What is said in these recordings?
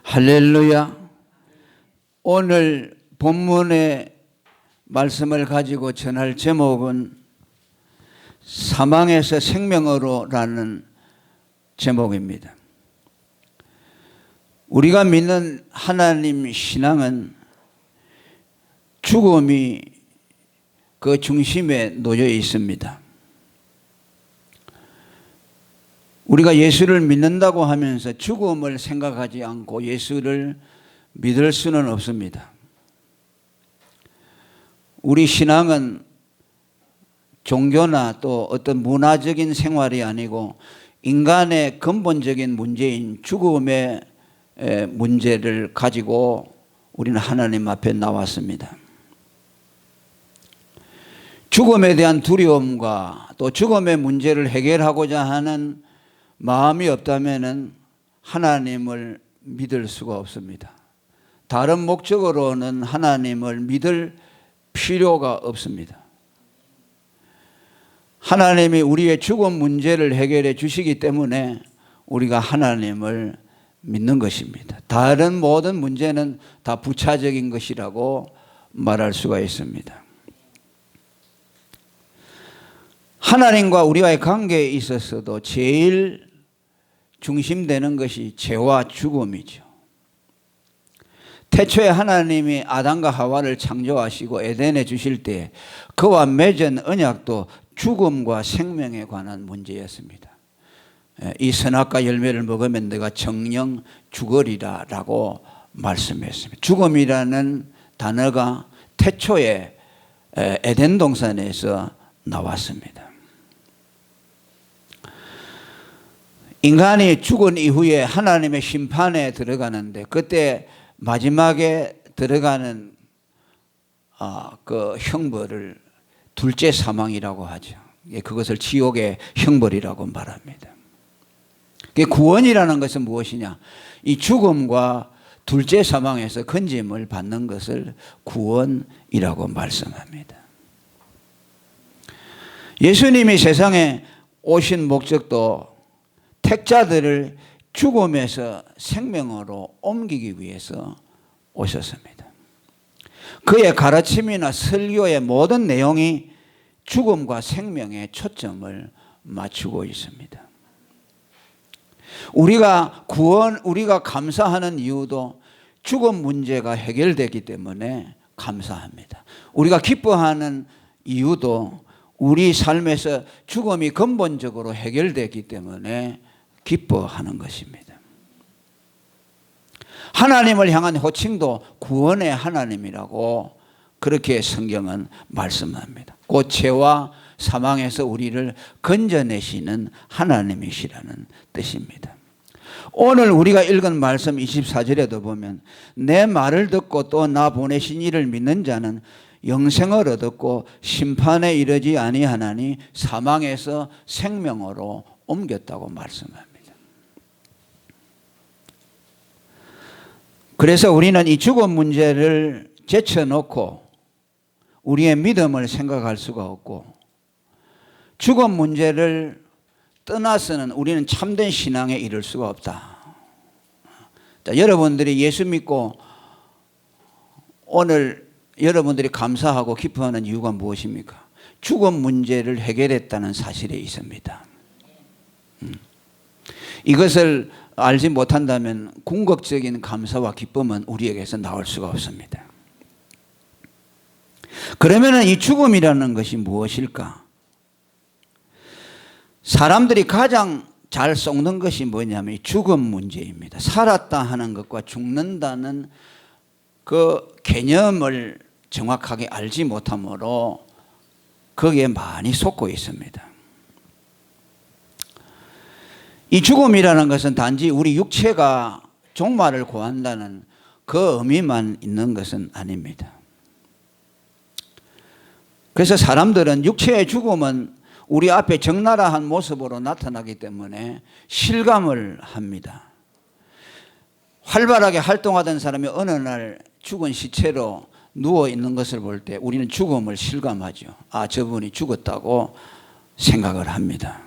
할렐루야. 오늘 본문의 말씀을 가지고 전할 제목은 사망에서 생명으로라는 제목입니다. 우리가 믿는 하나님 신앙은 죽음이 그 중심에 놓여 있습니다. 우리가 예수를 믿는다고 하면서 죽음을 생각하지 않고 예수를 믿을 수는 없습니다. 우리 신앙은 종교나 또 어떤 문화적인 생활이 아니고 인간의 근본적인 문제인 죽음의 문제를 가지고 우리는 하나님 앞에 나왔습니다. 죽음에 대한 두려움과 또 죽음의 문제를 해결하고자 하는 마음이 없다면 하나님을 믿을 수가 없습니다. 다른 목적으로는 하나님을 믿을 필요가 없습니다. 하나님이 우리의 죽음 문제를 해결해 주시기 때문에 우리가 하나님을 믿는 것입니다. 다른 모든 문제는 다 부차적인 것이라고 말할 수가 있습니다. 하나님과 우리와의 관계에 있어서도 제일 중심되는 것이 죄와 죽음이죠. 태초에 하나님이 아담과 하와를 창조하시고 에덴에 주실 때 그와 맺은 언약도 죽음과 생명에 관한 문제였습니다. 이 선악과 열매를 먹으면 너가 정령 죽으리라 라고 말씀했습니다. 죽음이라는 단어가 태초에 에덴 동산에서 나왔습니다. 인간이 죽은 이후에 하나님의 심판에 들어가는데 그때 마지막에 들어가는 그 형벌을 둘째 사망이라고 하죠. 그것을 지옥의 형벌이라고 말합니다. 구원이라는 것은 무엇이냐? 이 죽음과 둘째 사망에서 건짐을 받는 것을 구원이라고 말씀합니다. 예수님이 세상에 오신 목적도 택자들을 죽음에서 생명으로 옮기기 위해서 오셨습니다. 그의 가르침이나 설교의 모든 내용이 죽음과 생명에 초점을 맞추고 있습니다. 우리가 감사하는 이유도 죽음 문제가 해결되기 때문에 감사합니다. 우리가 기뻐하는 이유도 우리 삶에서 죽음이 근본적으로 해결되기 때문에 기뻐하는 것입니다. 하나님을 향한 호칭도 구원의 하나님이라고 그렇게 성경은 말씀합니다. 곧 죄와 사망에서 우리를 건져내시는 하나님이시라는 뜻입니다. 오늘 우리가 읽은 말씀 24절에도 보면 내 말을 듣고 또 나 보내신 이를 믿는 자는 영생을 얻었고 심판에 이르지 아니하나니 사망에서 생명으로 옮겼다고 말씀합니다. 그래서 우리는 이 죽음 문제를 제쳐놓고 우리의 믿음을 생각할 수가 없고 죽음 문제를 떠나서는 우리는 참된 신앙에 이를 수가 없다. 자, 여러분들이 예수 믿고 오늘 여러분들이 감사하고 기뻐하는 이유가 무엇입니까? 죽음 문제를 해결했다는 사실에 있습니다. 이것을 알지 못한다면 궁극적인 감사와 기쁨은 우리에게서 나올 수가 없습니다. 그러면 이 죽음이라는 것이 무엇일까? 사람들이 가장 잘 썩는 것이 뭐냐면 죽음 문제입니다. 살았다 하는 것과 죽는다는 그 개념을 정확하게 알지 못하므로 거기에 많이 속고 있습니다. 이 죽음이라는 것은 단지 우리 육체가 종말을 고한다는 그 의미만 있는 것은 아닙니다. 그래서 사람들은 육체의 죽음은 우리 앞에 적나라한 모습으로 나타나기 때문에 실감을 합니다. 활발하게 활동하던 사람이 어느 날 죽은 시체로 누워 있는 것을 볼 때 우리는 죽음을 실감하죠. 아, 저분이 죽었다고 생각을 합니다.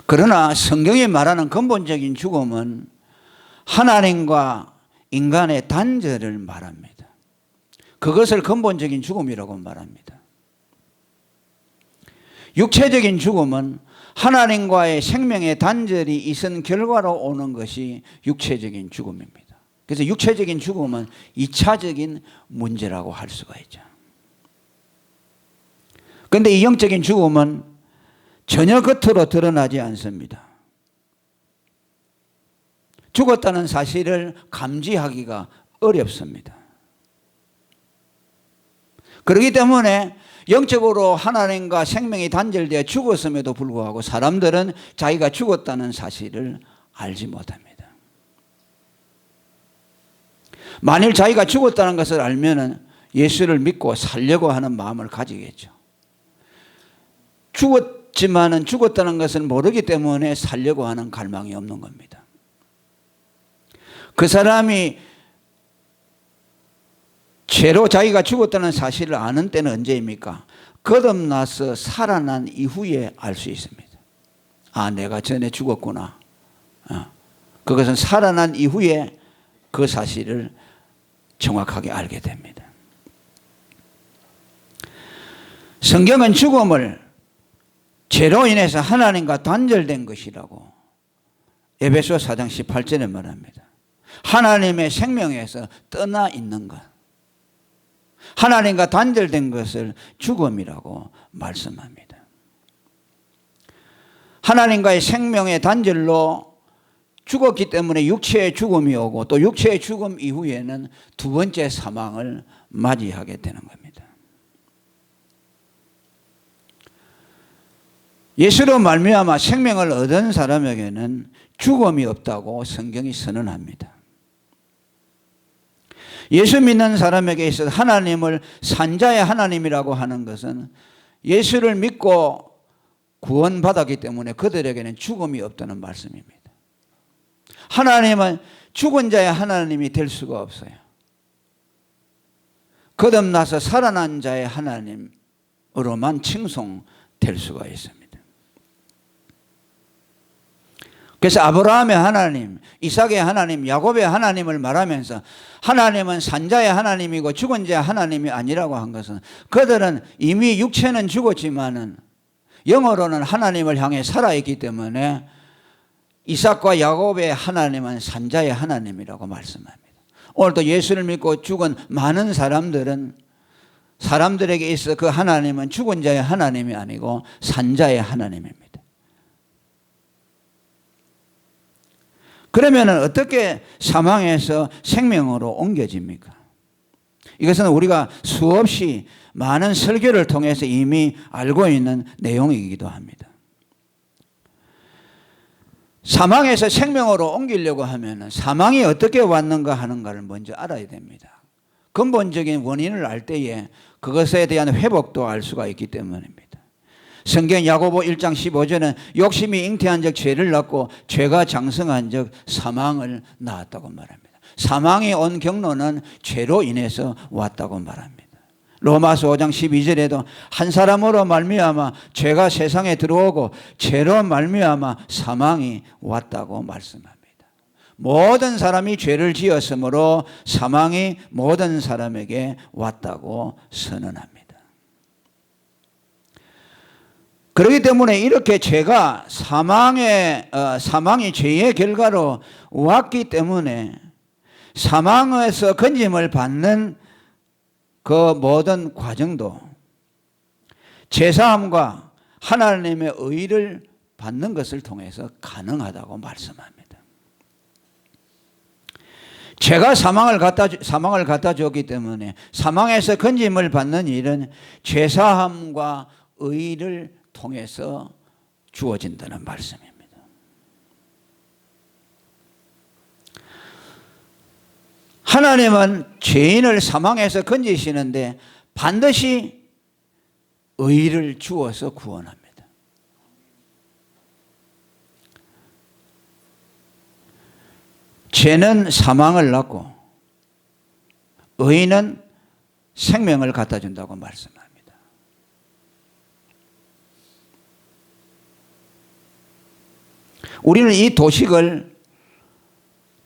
그러나 성경이 말하는 근본적인 죽음은 하나님과 인간의 단절을 말합니다. 그것을 근본적인 죽음이라고 말합니다. 육체적인 죽음은 하나님과의 생명의 단절이 있은 결과로 오는 것이 육체적인 죽음입니다. 그래서 육체적인 죽음은 2차적인 문제라고 할 수가 있죠. 그런데 이 영적인 죽음은 전혀 겉으로 드러나지 않습니다. 죽었다는 사실을 감지하기가 어렵습니다. 그렇기 때문에 영적으로 하나님과 생명이 단절되어 죽었음에도 불구하고 사람들은 자기가 죽었다는 사실을 알지 못합니다. 만일 자기가 죽었다는 것을 알면 예수를 믿고 살려고 하는 마음을 가지겠죠. 죽었지만은 죽었다는 것을 모르기 때문에 살려고 하는 갈망이 없는 겁니다. 그 사람이 죄로 자기가 죽었다는 사실을 아는 때는 언제입니까? 거듭나서 살아난 이후에 알 수 있습니다. 아, 내가 전에 죽었구나. 그것은 살아난 이후에 그 사실을 정확하게 알게 됩니다. 성경은 죽음을 죄로 인해서 하나님과 단절된 것이라고 에베소 4장 18절에 말합니다. 하나님의 생명에서 떠나 있는 것, 하나님과 단절된 것을 죽음이라고 말씀합니다. 하나님과의 생명의 단절로 죽었기 때문에 육체의 죽음이 오고 또 육체의 죽음 이후에는 두 번째 사망을 맞이하게 되는 겁니다. 예수로 말미암아 생명을 얻은 사람에게는 죽음이 없다고 성경이 선언합니다. 예수 믿는 사람에게 있어서 하나님을 산자의 하나님이라고 하는 것은 예수를 믿고 구원받았기 때문에 그들에게는 죽음이 없다는 말씀입니다. 하나님은 죽은 자의 하나님이 될 수가 없어요. 거듭나서 살아난 자의 하나님으로만 칭송될 수가 있습니다. 그래서 아브라함의 하나님, 이삭의 하나님, 야곱의 하나님을 말하면서 하나님은 산자의 하나님이고 죽은 자의 하나님이 아니라고 한 것은 그들은 이미 육체는 죽었지만은 영어로는 하나님을 향해 살아있기 때문에 이삭과 야곱의 하나님은 산자의 하나님이라고 말씀합니다. 오늘도 예수를 믿고 죽은 많은 사람들은 사람들에게 있어 그 하나님은 죽은 자의 하나님이 아니고 산자의 하나님입니다. 그러면 어떻게 사망에서 생명으로 옮겨집니까? 이것은 우리가 수없이 많은 설교를 통해서 이미 알고 있는 내용이기도 합니다. 사망에서 생명으로 옮기려고 하면 사망이 어떻게 왔는가 하는가를 먼저 알아야 됩니다. 근본적인 원인을 알 때에 그것에 대한 회복도 알 수가 있기 때문입니다. 성경 야고보 1장 15절은 욕심이 잉태한 적 죄를 낳고 죄가 장성한 적 사망을 낳았다고 말합니다. 사망이 온 경로는 죄로 인해서 왔다고 말합니다. 로마서 5장 12절에도 한 사람으로 말미암아 죄가 세상에 들어오고 죄로 말미암아 사망이 왔다고 말씀합니다. 모든 사람이 죄를 지었으므로 사망이 모든 사람에게 왔다고 선언합니다. 그렇기 때문에 이렇게 죄가 사망이 죄의 결과로 왔기 때문에 사망에서 건짐을 받는 그 모든 과정도 제사함과 하나님의 의를 받는 것을 통해서 가능하다고 말씀합니다. 죄가 사망을 갖다 줬기 때문에 사망에서 건짐을 받는 일은 제사함과 의를 통해서 주어진다는 말씀입니다. 하나님은 죄인을 사망에서 건지시는데 반드시 의를 주어서 구원합니다. 죄는 사망을 낳고 의는 생명을 갖다 준다고 말씀합니다. 우리는 이 도식을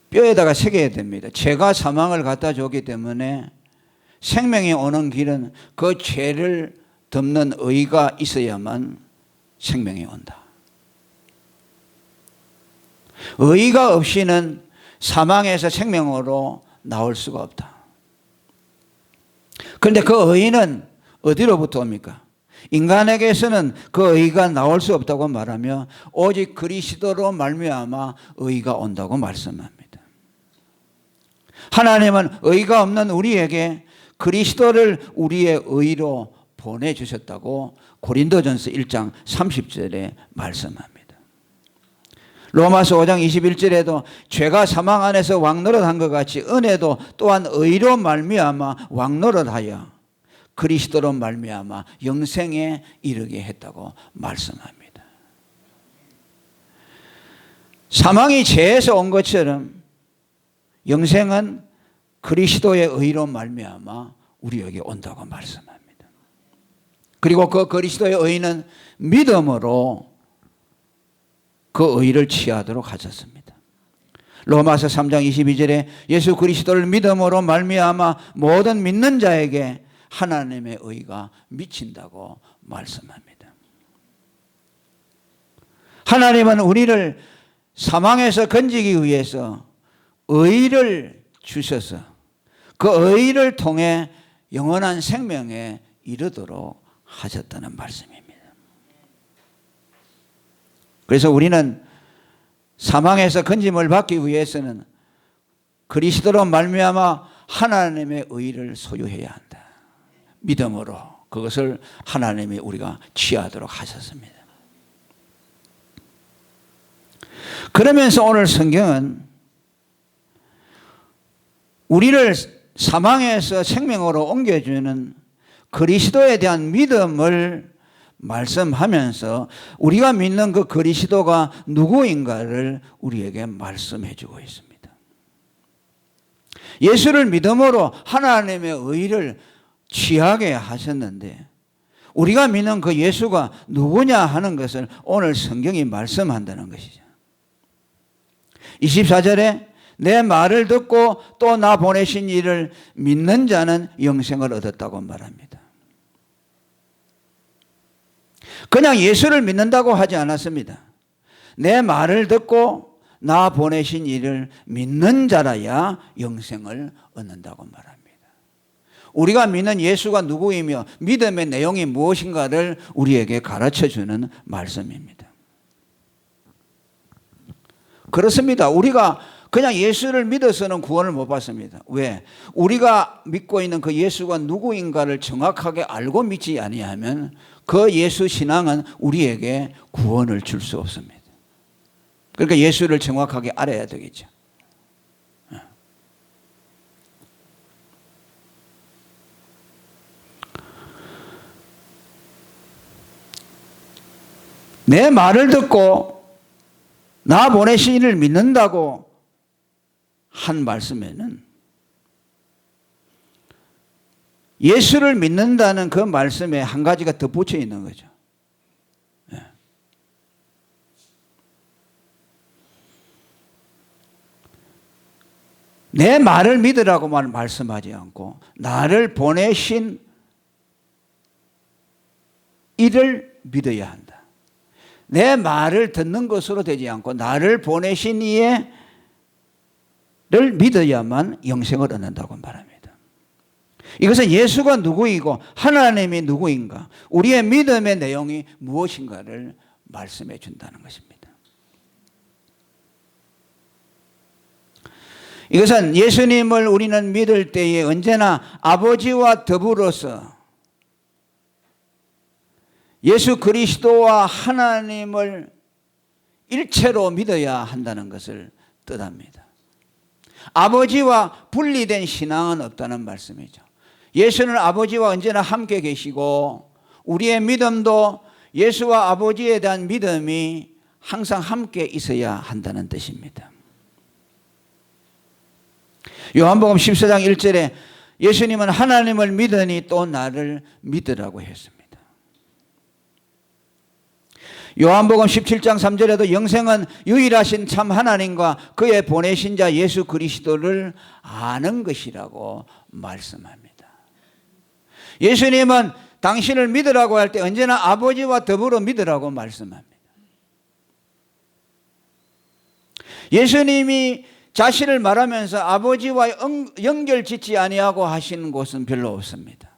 뼈에다가 새겨야 됩니다. 죄가 사망을 갖다 줬기 때문에 생명이 오는 길은 그 죄를 덮는 의가 있어야만 생명이 온다. 의가 없이는 사망에서 생명으로 나올 수가 없다. 그런데 그 의는 어디로부터 옵니까? 인간에게서는 그 의가 나올 수 없다고 말하며 오직 그리스도로 말미암아 의가 온다고 말씀합니다. 하나님은 의가 없는 우리에게 그리스도를 우리의 의로 보내주셨다고 고린도전서 1장 30절에 말씀합니다. 로마서 5장 21절에도 죄가 사망 안에서 왕노릇한 것 같이 은혜도 또한 의로 말미암아 왕노릇하여 그리스도로 말미암아 영생에 이르게 했다고 말씀합니다. 사망이 죄에서 온 것처럼 영생은 그리스도의 의로 말미암아 우리에게 온다고 말씀합니다. 그리고 그 그리스도의 의는 믿음으로 그 의를 취하도록 하셨습니다. 로마서 3장 22절에 예수 그리스도를 믿음으로 말미암아 모든 믿는 자에게 하나님의 의가 미친다고 말씀합니다. 하나님은 우리를 사망에서 건지기 위해서 의를 주셔서 그 의를 통해 영원한 생명에 이르도록 하셨다는 말씀입니다. 그래서 우리는 사망에서 건짐을 받기 위해서는 그리스도로 말미암아 하나님의 의를 소유해야 한다. 믿음으로 그것을 하나님이 우리가 취하도록 하셨습니다. 그러면서 오늘 성경은 우리를 사망에서 생명으로 옮겨주는 그리스도에 대한 믿음을 말씀하면서 우리가 믿는 그 그리스도가 누구인가를 우리에게 말씀해 주고 있습니다. 예수를 믿음으로 하나님의 의를 취하게 하셨는데 우리가 믿는 그 예수가 누구냐 하는 것을 오늘 성경이 말씀한다는 것이죠. 24절에 내 말을 듣고 또 나 보내신 이를 믿는 자는 영생을 얻었다고 말합니다. 그냥 예수를 믿는다고 하지 않았습니다. 내 말을 듣고 나 보내신 이를 믿는 자라야 영생을 얻는다고 말합니다. 우리가 믿는 예수가 누구이며 믿음의 내용이 무엇인가를 우리에게 가르쳐주는 말씀입니다. 그렇습니다. 우리가 그냥 예수를 믿어서는 구원을 못 받습니다. 왜? 우리가 믿고 있는 그 예수가 누구인가를 정확하게 알고 믿지 아니하면 그 예수 신앙은 우리에게 구원을 줄 수 없습니다. 그러니까 예수를 정확하게 알아야 되겠죠. 내 말을 듣고 나 보내신 이를 믿는다고 한 말씀에는 예수를 믿는다는 그 말씀에 한 가지가 덧붙여 있는 거죠. 내 말을 믿으라고만 말씀하지 않고 나를 보내신 이를 믿어야 한다. 내 말을 듣는 것으로 되지 않고 나를 보내신 이를 믿어야만 영생을 얻는다고 말합니다. 이것은 예수가 누구이고 하나님이 누구인가, 우리의 믿음의 내용이 무엇인가를 말씀해 준다는 것입니다. 이것은 예수님을 우리는 믿을 때에 언제나 아버지와 더불어서 예수 그리스도와 하나님을 일체로 믿어야 한다는 것을 뜻합니다. 아버지와 분리된 신앙은 없다는 말씀이죠. 예수는 아버지와 언제나 함께 계시고 우리의 믿음도 예수와 아버지에 대한 믿음이 항상 함께 있어야 한다는 뜻입니다. 요한복음 14장 1절에 예수님은 하나님을 믿으니 또 나를 믿으라고 했습니다. 요한복음 17장 3절에도 영생은 유일하신 참 하나님과 그의 보내신 자 예수 그리스도를 아는 것이라고 말씀합니다. 예수님은 당신을 믿으라고 할 때 언제나 아버지와 더불어 믿으라고 말씀합니다. 예수님이 자신을 말하면서 아버지와 연결 짓지 아니하고 하시는 곳은 별로 없습니다.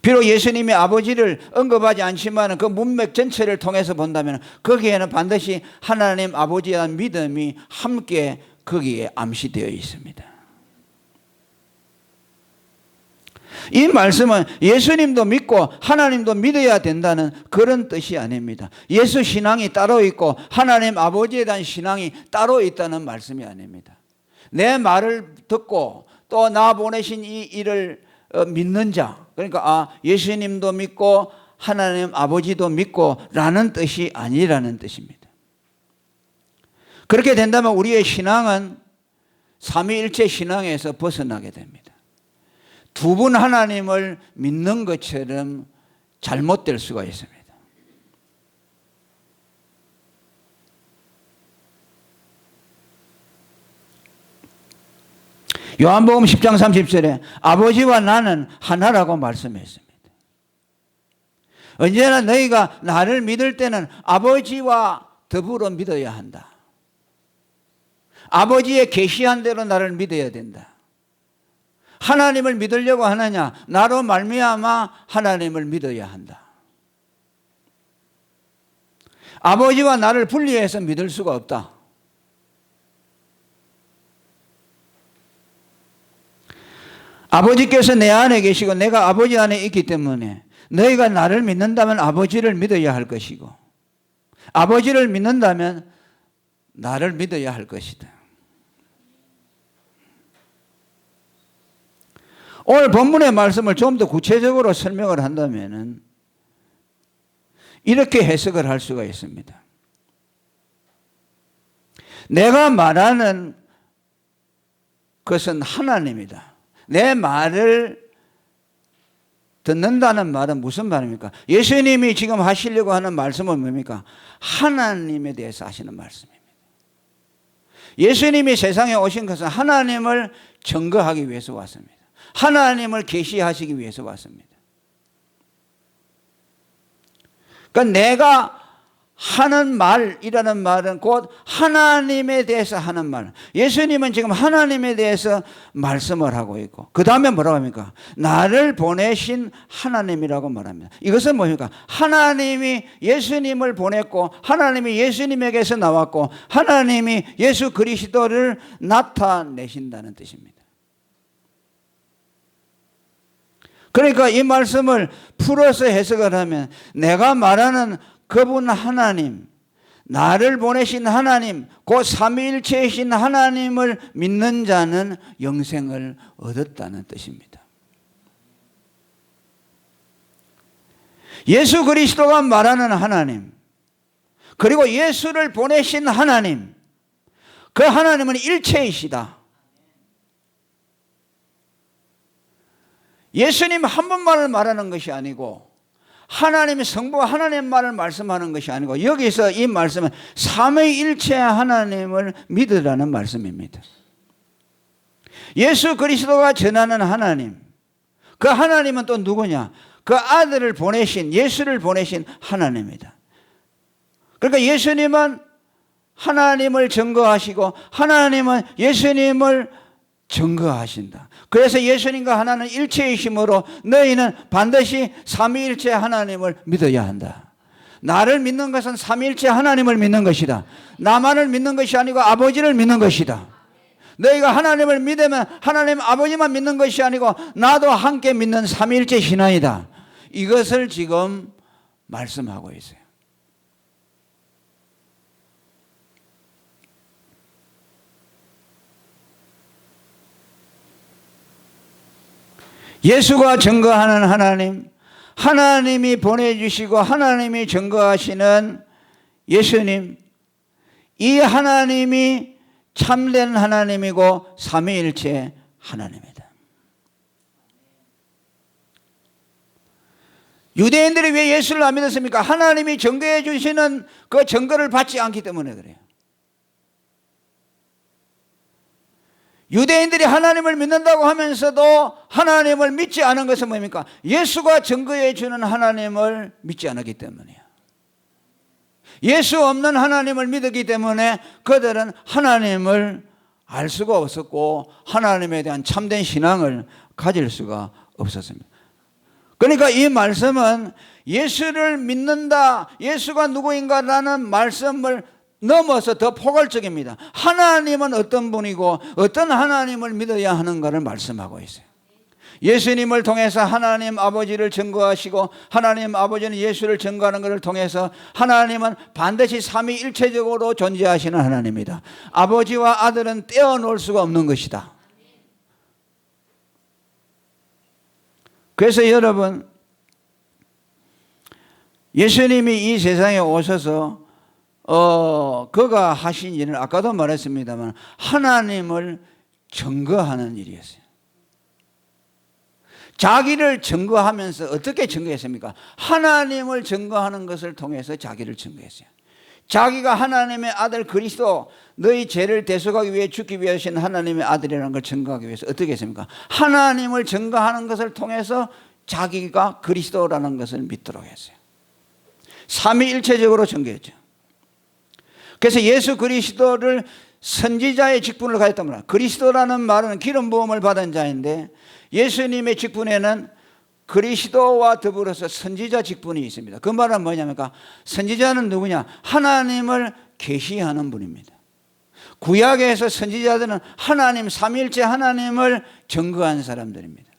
비록 예수님이 아버지를 언급하지 않지만 그 문맥 전체를 통해서 본다면 거기에는 반드시 하나님 아버지에 대한 믿음이 함께 거기에 암시되어 있습니다. 이 말씀은 예수님도 믿고 하나님도 믿어야 된다는 그런 뜻이 아닙니다. 예수 신앙이 따로 있고 하나님 아버지에 대한 신앙이 따로 있다는 말씀이 아닙니다. 내 말을 듣고 또 나 보내신 이 일을 믿는 자, 그러니까 예수님도 믿고 하나님 아버지도 믿고 라는 뜻이 아니라는 뜻입니다. 그렇게 된다면 우리의 신앙은 삼위일체 신앙에서 벗어나게 됩니다. 두 분 하나님을 믿는 것처럼 잘못될 수가 있습니다. 요한복음 10장 30절에 아버지와 나는 하나라고 말씀했습니다. 언제나 너희가 나를 믿을 때는 아버지와 더불어 믿어야 한다. 아버지의 계시한 대로 나를 믿어야 된다. 하나님을 믿으려고 하느냐? 나로 말미암아 하나님을 믿어야 한다. 아버지와 나를 분리해서 믿을 수가 없다. 아버지께서 내 안에 계시고 내가 아버지 안에 있기 때문에 너희가 나를 믿는다면 아버지를 믿어야 할 것이고 아버지를 믿는다면 나를 믿어야 할 것이다. 오늘 본문의 말씀을 좀 더 구체적으로 설명을 한다면 이렇게 해석을 할 수가 있습니다. 내가 말하는 것은 하나님이다. 내 말을 듣는다는 말은 무슨 말입니까? 예수님이 지금 하시려고 하는 말씀은 뭡니까? 하나님에 대해서 하시는 말씀입니다. 예수님이 세상에 오신 것은 하나님을 증거하기 위해서 왔습니다. 하나님을 계시하시기 위해서 왔습니다. 그러니까 내가 하는 말이라는 말은 곧 하나님에 대해서 하는 말. 예수님은 지금 하나님에 대해서 말씀을 하고 있고 그 다음에 뭐라고 합니까? 나를 보내신 하나님이라고 말합니다. 이것은 뭡니까? 하나님이 예수님을 보냈고 하나님이 예수님에게서 나왔고 하나님이 예수 그리스도를 나타내신다는 뜻입니다. 그러니까 이 말씀을 풀어서 해석을 하면 내가 말하는 그분 하나님, 나를 보내신 하나님, 그 삼위일체이신 하나님을 믿는 자는 영생을 얻었다는 뜻입니다. 예수 그리스도가 말하는 하나님, 그리고 예수를 보내신 하나님, 그 하나님은 일체이시다. 예수님 한 분만을 말하는 것이 아니고 하나님의 성부 하나님 말을 말씀하는 것이 아니고 여기서 이 말씀은 삼위일체 하나님을 믿으라는 말씀입니다. 예수 그리스도가 전하는 하나님, 그 하나님은 또 누구냐? 그 아들을 보내신 예수를 보내신 하나님입니다. 그러니까 예수님은 하나님을 증거하시고 하나님은 예수님을 증거하신다. 그래서 예수님과 하나는 일체이심으로 너희는 반드시 삼위일체 하나님을 믿어야 한다. 나를 믿는 것은 삼위일체 하나님을 믿는 것이다. 나만을 믿는 것이 아니고 아버지를 믿는 것이다. 너희가 하나님을 믿으면 하나님 아버지만 믿는 것이 아니고 나도 함께 믿는 삼위일체 신앙이다. 이것을 지금 말씀하고 있어요. 예수가 증거하는 하나님, 하나님이 보내주시고 하나님이 증거하시는 예수님, 이 하나님이 참된 하나님이고 삼위일체 하나님이다. 유대인들이 왜 예수를 안 믿었습니까? 하나님이 증거해 주시는 그 증거를 받지 않기 때문에 그래요. 유대인들이 하나님을 믿는다고 하면서도 하나님을 믿지 않은 것은 뭡니까? 예수가 증거해 주는 하나님을 믿지 않았기 때문이에요. 예수 없는 하나님을 믿었기 때문에 그들은 하나님을 알 수가 없었고 하나님에 대한 참된 신앙을 가질 수가 없었습니다. 그러니까 이 말씀은 예수를 믿는다, 예수가 누구인가라는 말씀을 넘어서 더 포괄적입니다. 하나님은 어떤 분이고 어떤 하나님을 믿어야 하는가를 말씀하고 있어요. 예수님을 통해서 하나님 아버지를 증거하시고 하나님 아버지는 예수를 증거하는 것을 통해서 하나님은 반드시 삼위일체적으로 존재하시는 하나님이다. 아버지와 아들은 떼어놓을 수가 없는 것이다. 그래서 여러분, 예수님이 이 세상에 오셔서 그가 하신 일은 아까도 말했습니다만 하나님을 증거하는 일이었어요. 자기를 증거하면서 어떻게 증거했습니까? 하나님을 증거하는 것을 통해서 자기를 증거했어요. 자기가 하나님의 아들 그리스도, 너희 죄를 대속하기 위해 죽기 위해 하신 하나님의 아들이라는 걸 증거하기 위해서 어떻게 했습니까? 하나님을 증거하는 것을 통해서 자기가 그리스도라는 것을 믿도록 했어요. 삼위일체적으로 증거했죠. 그래서 예수 그리스도를 선지자의 직분을 가졌단 말이에요. 그리스도라는 말은 기름 부음을 받은 자인데 예수님의 직분에는 그리스도와 더불어서 선지자 직분이 있습니다. 그 말은 뭐냐니까 선지자는 누구냐? 하나님을 계시하는 분입니다. 구약에서 선지자들은 하나님, 삼위일체 하나님을 증거한 사람들입니다.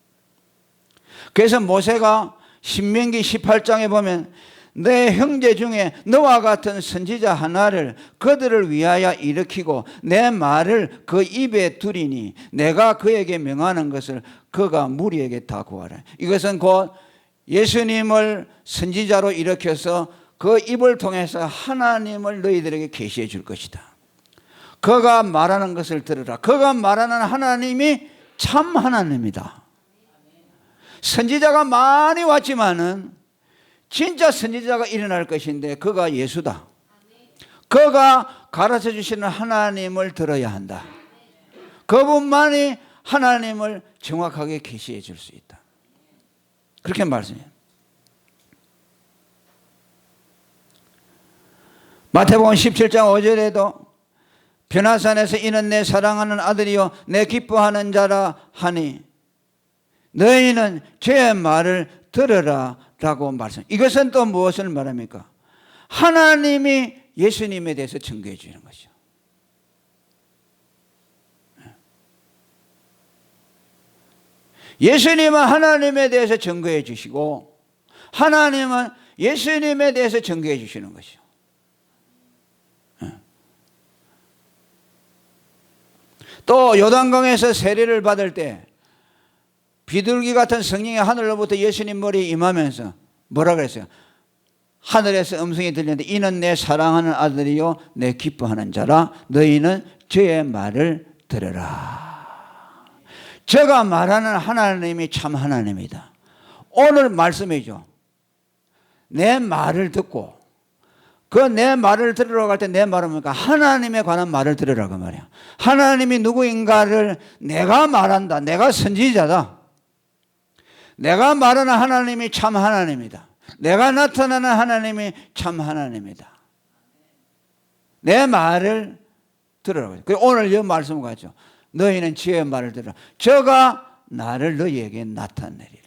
그래서 모세가 신명기 18장에 보면 내 형제 중에 너와 같은 선지자 하나를 그들을 위하여 일으키고 내 말을 그 입에 두리니 내가 그에게 명하는 것을 그가 무리에게 다 구하라. 이것은 곧 예수님을 선지자로 일으켜서 그 입을 통해서 하나님을 너희들에게 계시해 줄 것이다. 그가 말하는 것을 들으라. 그가 말하는 하나님이 참 하나님이다. 선지자가 많이 왔지만은 진짜 선지자가 일어날 것인데 그가 예수다. 그가 가르쳐 주시는 하나님을 들어야 한다. 그분만이 하나님을 정확하게 계시해 줄 수 있다. 그렇게 말씀해요. 마태복음 17장 5절에도 변화산에서 이는 내 사랑하는 아들이요 내 기뻐하는 자라 하니 너희는 제 말을 들으라 라고 말씀. 이것은 또 무엇을 말합니까? 하나님이 예수님에 대해서 증거해 주는 것이죠. 예수님은 하나님에 대해서 증거해 주시고 하나님은 예수님에 대해서 증거해 주시는 것이죠. 또 요단강에서 세례를 받을 때 비둘기 같은 성령이 하늘로부터 예수님 머리에 임하면서 뭐라 그랬어요? 하늘에서 음성이 들리는데 이는 내 사랑하는 아들이요 내 기뻐하는 자라 너희는 저의 말을 들으라. 제가 말하는 하나님이 참 하나님이다. 오늘 말씀이죠. 내 말을 듣고 그 내 말을 들으러 갈 때 내 말은 뭡니까? 하나님에 관한 말을 들으라고 말이야. 하나님이 누구인가를 내가 말한다. 내가 선지자다. 내가 말하는 하나님이 참 하나님이다. 내가 나타나는 하나님이 참 하나님이다. 내 말을 들으라고. 오늘 이 말씀 같죠. 너희는 지의 말을 들으라. 저가 나를 너희에게 나타내리라.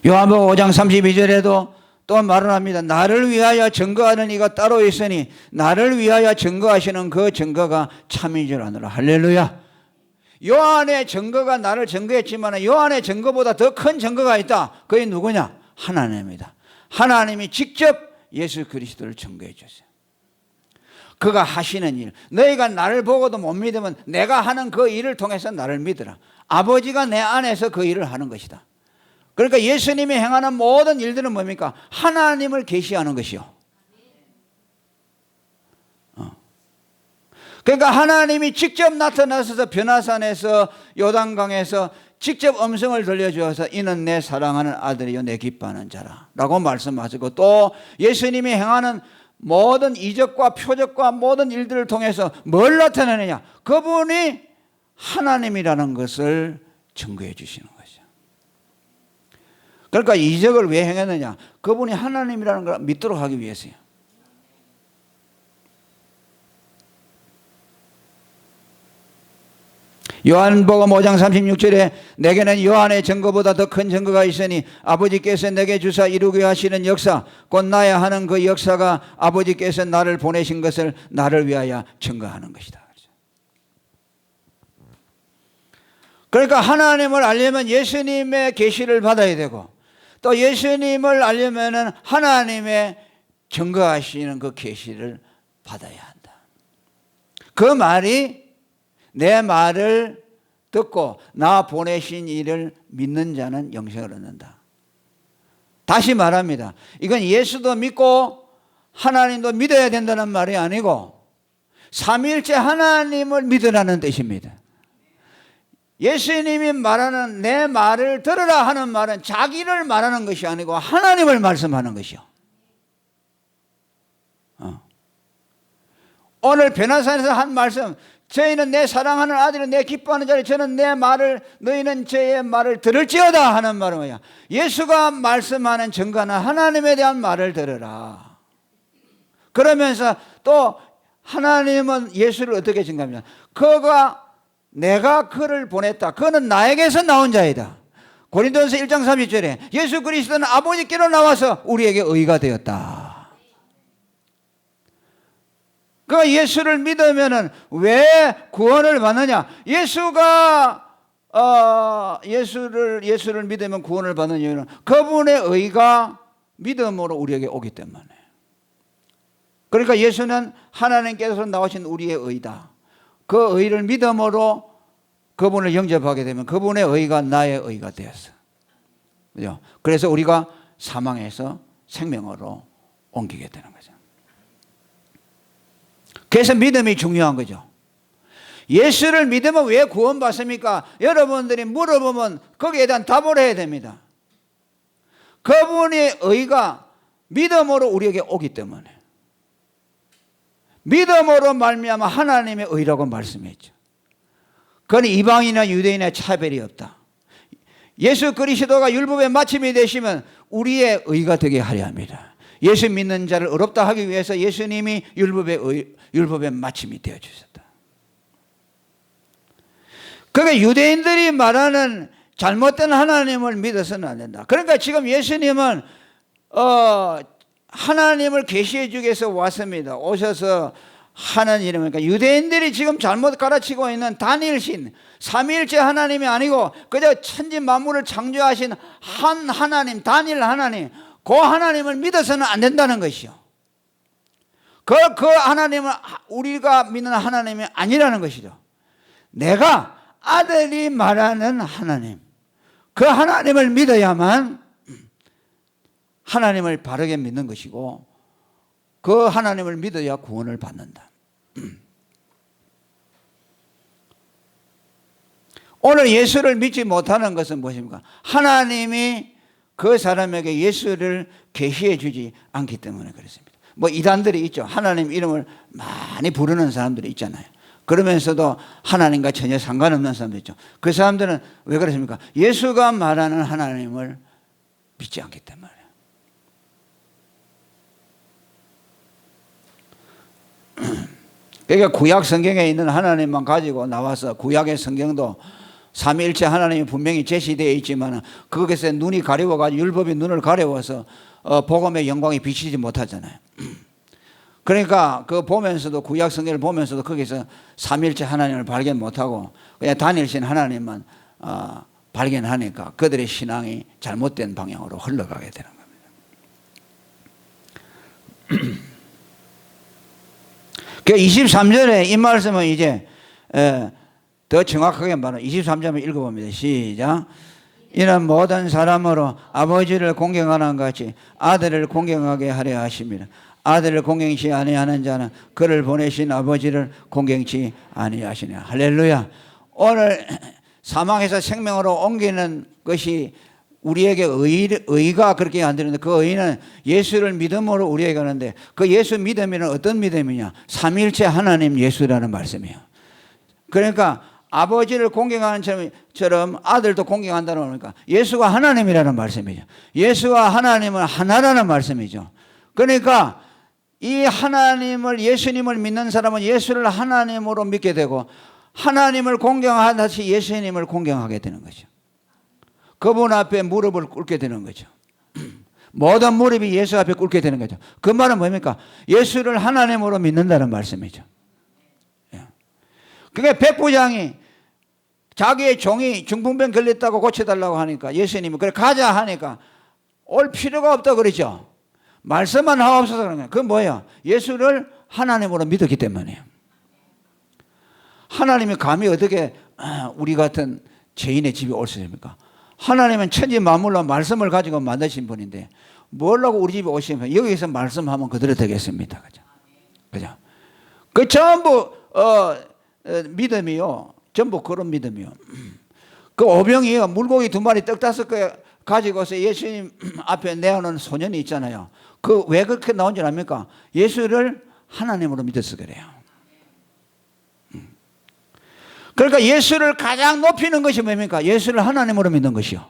요한복음 5장 32절에도 또 말을 합니다. 나를 위하여 증거하는 이가 따로 있으니 나를 위하여 증거하시는 그 증거가 참인 줄 아노라. 할렐루야. 요한의 증거가 나를 증거했지만 요한의 증거보다 더 큰 증거가 있다. 그게 누구냐? 하나님입니다. 하나님이 직접 예수 그리스도를 증거해 주세요. 그가 하시는 일, 너희가 나를 보고도 못 믿으면 내가 하는 그 일을 통해서 나를 믿으라. 아버지가 내 안에서 그 일을 하는 것이다. 그러니까 예수님이 행하는 모든 일들은 뭡니까? 하나님을 계시하는 것이요. 그러니까 하나님이 직접 나타나셔서 변화산에서 요단강에서 직접 음성을 들려주어서 이는 내 사랑하는 아들이요 내 기뻐하는 자라 라고 말씀하시고, 또 예수님이 행하는 모든 이적과 표적과 모든 일들을 통해서 뭘 나타내느냐? 그분이 하나님이라는 것을 증거해 주시는 거죠. 그러니까 이적을 왜 행했느냐? 그분이 하나님이라는 걸 믿도록 하기 위해서요. 요한복음 5장 36절에 내게는 요한의 증거보다 더 큰 증거가 있으니 아버지께서 내게 주사 이루게 하시는 역사 곧 나야 하는 그 역사가 아버지께서 나를 보내신 것을 나를 위하여 증거하는 것이다. 그러니까 하나님을 알려면 예수님의 계시를 받아야 되고, 또 예수님을 알려면 하나님의 증거하시는 그 계시를 받아야 한다. 그 말이 내 말을 듣고 나 보내신 이를 믿는 자는 영생을 얻는다. 다시 말합니다. 이건 예수도 믿고 하나님도 믿어야 된다는 말이 아니고 삼위일체 하나님을 믿으라는 뜻입니다. 예수님이 말하는 내 말을 들으라 하는 말은 자기를 말하는 것이 아니고 하나님을 말씀하는 것이요. 오늘 변화산에서 한 말씀, 저희는 내 사랑하는 아들은 내 기뻐하는 자리, 저는 내 말을 너희는 저의 말을 들을지어다 하는 말은 뭐야? 예수가 말씀하는 증거는 하나님에 대한 말을 들으라. 그러면서 또 하나님은 예수를 어떻게 증거합니까? 내가 그를 보냈다. 그는 나에게서 나온 자이다. 고린도전서 1장 30절에 예수 그리스도는 아버지께로 나와서 우리에게 의가 되었다. 그 예수를 믿으면은 왜 구원을 받느냐? 예수를 믿으면 구원을 받는 이유는 그분의 의가 믿음으로 우리에게 오기 때문에. 그러니까 예수는 하나님께서 나오신 우리의 의다. 그 의를 믿음으로 그분을 영접하게 되면 그분의 의가 나의 의가 되었어. 그죠? 그래서 우리가 사망에서 생명으로 옮기게 되는 거죠. 그래서 믿음이 중요한 거죠. 예수를 믿으면 왜 구원받습니까? 여러분들이 물어보면 거기에 대한 답을 해야 됩니다. 그분의 의가 믿음으로 우리에게 오기 때문에. 믿음으로 말미암아 하나님의 의라고 말씀했죠. 그건 이방인이나 유대인의 차별이 없다. 예수 그리스도가 율법의 마침이 되시면 우리의 의가 되게 하려 합니다. 예수 믿는 자를 의롭다 하기 위해서 예수님이 율법의 마침이 되어주셨다. 그러니까 유대인들이 말하는 잘못된 하나님을 믿어서는 안 된다. 그러니까 지금 예수님은 하나님을 계시해 주기 위해서 왔습니다. 오셔서 하는 일이니까 유대인들이 지금 잘못 가르치고 있는 단일신, 삼위일체 하나님이 아니고 그저 천지 만물을 창조하신 한 하나님, 단일 하나님, 그 하나님을 믿어서는 안 된다는 것이요. 그 하나님은 우리가 믿는 하나님이 아니라는 것이죠. 내가 아들이 말하는 하나님, 그 하나님을 믿어야만 하나님을 바르게 믿는 것이고 그 하나님을 믿어야 구원을 받는다. 오늘 예수를 믿지 못하는 것은 무엇입니까? 하나님이 그 사람에게 예수를 계시해 주지 않기 때문에 그렇습니다. 뭐 이단들이 있죠. 하나님 이름을 많이 부르는 사람들이 있잖아요. 그러면서도 하나님과 전혀 상관없는 사람들 있죠. 그 사람들은 왜 그렇습니까? 예수가 말하는 하나님을 믿지 않기 때문에. 그러니까 구약 성경에 있는 하나님만 가지고 나와서 구약의 성경도 삼위일체 하나님이 분명히 제시되어 있지만 거기서 눈이 가려워가지고 율법이 눈을 가려워서 복음의 영광이 비치지 못하잖아요. 그러니까 그 보면서도 구약 성경을 보면서도 거기서 삼위일체 하나님을 발견 못하고 그냥 단일신 하나님만 발견하니까 그들의 신앙이 잘못된 방향으로 흘러가게 되는 겁니다. 그 23절에 이 말씀은 이제 더 정확하게 말하면 23절 읽어봅니다. 시작. 이는 모든 사람으로 아버지를 공경하는 것 같이 아들을 공경하게 하려 하십니다. 아들을 공경치 아니하는 자는 그를 보내신 아버지를 공경치 아니하시냐. 할렐루야. 오늘 사망에서 생명으로 옮기는 것이 우리에게 의가 그렇게 안 되는데, 그 의는 예수를 믿음으로 우리에게 가는데, 그 예수 믿음이란 어떤 믿음이냐? 삼위일체 하나님 예수라는 말씀이에요. 그러니까 아버지를 공경하는 처럼 아들도 공경한다는 거니까 예수가 하나님이라는 말씀이죠. 예수와 하나님은 하나라는 말씀이죠. 그러니까 이 하나님을, 예수님을 믿는 사람은 예수를 하나님으로 믿게 되고, 하나님을 공경하듯이 예수님을 공경하게 되는 거죠. 그분 앞에 무릎을 꿇게 되는 거죠. 모든 무릎이 예수 앞에 꿇게 되는 거죠. 그 말은 뭡니까? 예수를 하나님으로 믿는다는 말씀이죠. 그게 백부장이 자기의 종이 중풍병 걸렸다고 고쳐달라고 하니까 예수님이 그래 가자 하니까 올 필요가 없다 그러죠. 말씀만 하옵소서 그런 거예요. 그건 뭐예요? 예수를 하나님으로 믿었기 때문이에요. 하나님이 감히 어떻게 우리 같은 죄인의 집에 올 수 있습니까? 하나님은 천지 만물로 말씀을 가지고 만드신 분인데 뭐라고 우리 집에 오시면 여기서 말씀하면 그대로 되겠습니다. 그죠? 그죠? 그 전부 믿음이요. 전부 그런 믿음이요. 그 오병이요. 물고기 2마리 떡 5개 가지고서 예수님 앞에 내어놓은 소년이 있잖아요. 그 왜 그렇게 나온 줄 압니까? 예수를 하나님으로 믿어서 그래요. 그러니까 예수를 가장 높이는 것이 뭡니까? 예수를 하나님으로 믿는 것이요.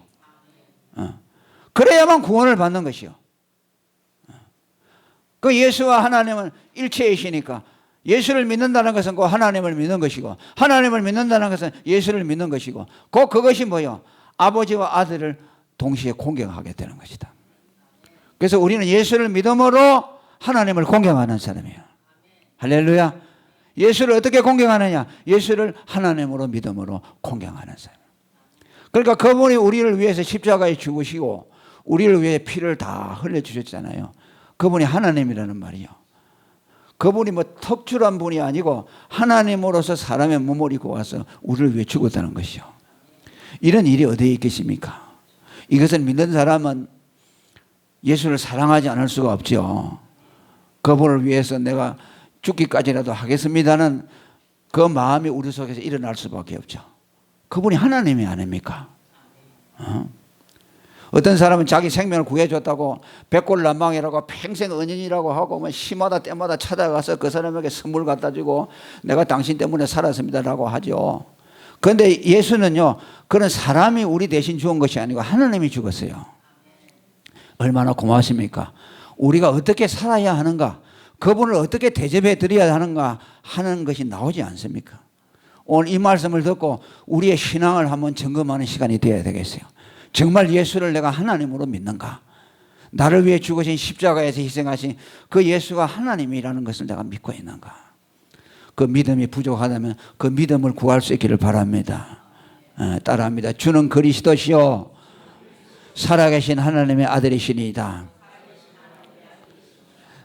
그래야만 구원을 받는 것이요. 그 예수와 하나님은 일체이시니까 예수를 믿는다는 것은 그 하나님을 믿는 것이고, 하나님을 믿는다는 것은 예수를 믿는 것이고, 그것이 뭐요? 아버지와 아들을 동시에 공경하게 되는 것이다. 그래서 우리는 예수를 믿음으로 하나님을 공경하는 사람이에요. 할렐루야. 예수를 어떻게 공경하느냐? 예수를 하나님으로 믿음으로 공경하는 사람. 그러니까 그분이 우리를 위해서 십자가에 죽으시고 우리를 위해 피를 다 흘려주셨잖아요. 그분이 하나님이라는 말이요. 그분이 뭐 턱줄한 분이 아니고 하나님으로서 사람의 몸을 입고 와서 우리를 위해 죽었다는 것이요. 이런 일이 어디에 있겠습니까? 이것을 믿는 사람은 예수를 사랑하지 않을 수가 없죠. 그분을 위해서 내가 죽기까지라도 하겠습니다는 그 마음이 우리 속에서 일어날 수밖에 없죠. 그분이 하나님이 아닙니까? 어떤 사람은 자기 생명을 구해줬다고 백골난방이라고 평생 은인이라고 하고 뭐 시마다 때마다 찾아가서 그 사람에게 선물 갖다 주고 내가 당신 때문에 살았습니다라고 하죠. 그런데 예수는요, 그런 사람이 우리 대신 죽은 것이 아니고 하나님이 죽었어요. 얼마나 고마우십니까? 우리가 어떻게 살아야 하는가, 그분을 어떻게 대접해 드려야 하는가 하는 것이 나오지 않습니까? 오늘 이 말씀을 듣고 우리의 신앙을 한번 점검하는 시간이 되어야 되겠어요. 정말 예수를 내가 하나님으로 믿는가? 나를 위해 죽으신 십자가에서 희생하신 그 예수가 하나님이라는 것을 내가 믿고 있는가? 그 믿음이 부족하다면 그 믿음을 구할 수 있기를 바랍니다. 따라합니다. 주는 그리스도시요 살아계신 하나님의 아들이시니이다.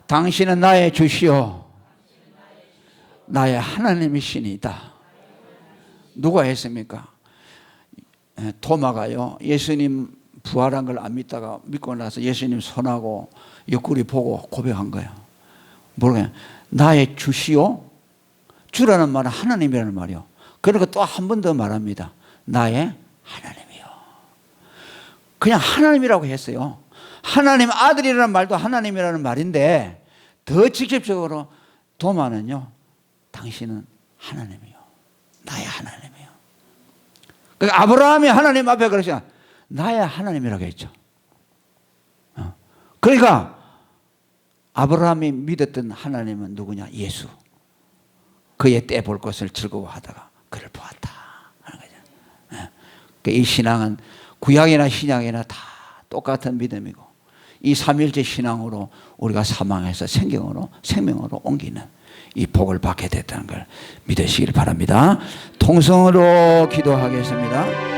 당신은 나의 주시요 나의 하나님이시니이다. 누가 했습니까? 토마가요, 예수님 부활한 걸 안 믿다가 믿고 나서 예수님 손하고 옆구리 보고 고백한 거예요. 뭐라고요? 나의 주시요? 주라는 말은 하나님이라는 말이요. 그리고 또 한 번 더 말합니다. 나의 하나님이요. 그냥 하나님이라고 했어요. 하나님 아들이라는 말도 하나님이라는 말인데 더 직접적으로 도마는요, 당신은 하나님이요 나의 하나님이요. 그러니까 아브라함이 하나님 앞에 그러시면 나의 하나님이라고 했죠. 그러니까 아브라함이 믿었던 하나님은 누구냐? 예수. 그의 때 볼 것을 즐거워하다가 그를 보았다 하는 거죠. 이 신앙은 구약이나 신약이나 다 똑같은 믿음이고, 이 삼일째 신앙으로 우리가 사망해서 생명으로 옮기는 이 복을 받게 됐다는 걸 믿으시길 바랍니다. 통성으로 기도하겠습니다.